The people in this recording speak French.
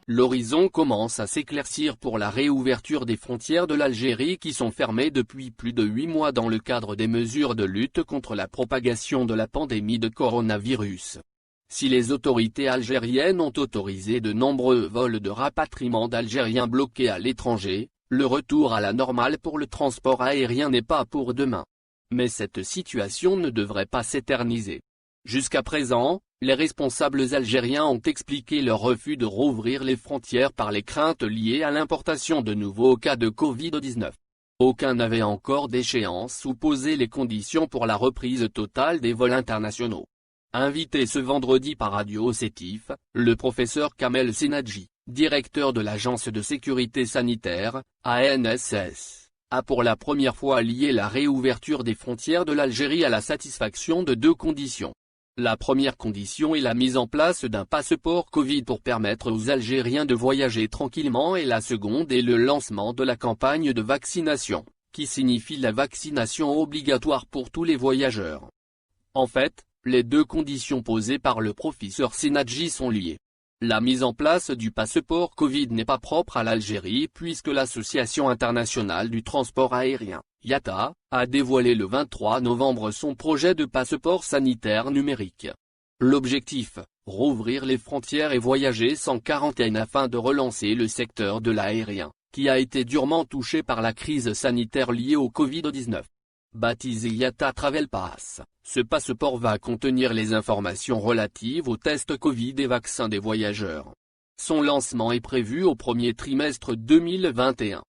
L'horizon commence à s'éclaircir pour la réouverture des frontières de l'Algérie qui sont fermées depuis plus de 8 mois dans le cadre des mesures de lutte contre la propagation de la pandémie de coronavirus. Si les autorités algériennes ont autorisé de nombreux vols de rapatriement d'Algériens bloqués à l'étranger, le retour à la normale pour le transport aérien n'est pas pour demain. Mais cette situation ne devrait pas s'éterniser. Jusqu'à présent, les responsables algériens ont expliqué leur refus de rouvrir les frontières par les craintes liées à l'importation de nouveaux cas de Covid-19. Aucun n'avait encore d'échéance ou posé les conditions pour la reprise totale des vols internationaux. Invité ce vendredi par Radio Sétif, le professeur Kamel Senadji, directeur de l'Agence de sécurité sanitaire, ANSS, a pour la première fois lié la réouverture des frontières de l'Algérie à la satisfaction de deux conditions. La première condition est la mise en place d'un passeport Covid pour permettre aux Algériens de voyager tranquillement et la seconde est le lancement de la campagne de vaccination, qui signifie la vaccination obligatoire pour tous les voyageurs. En fait, les deux conditions posées par le professeur Senadji sont liées. La mise en place du passeport Covid n'est pas propre à l'Algérie puisque l'Association internationale du transport aérien, IATA, a dévoilé le 23 novembre son projet de passeport sanitaire numérique. L'objectif, rouvrir les frontières et voyager sans quarantaine afin de relancer le secteur de l'aérien, qui a été durement touché par la crise sanitaire liée au Covid-19. Baptisé IATA Travel Pass, ce passeport va contenir les informations relatives aux tests Covid et vaccins des voyageurs. Son lancement est prévu au premier trimestre 2021.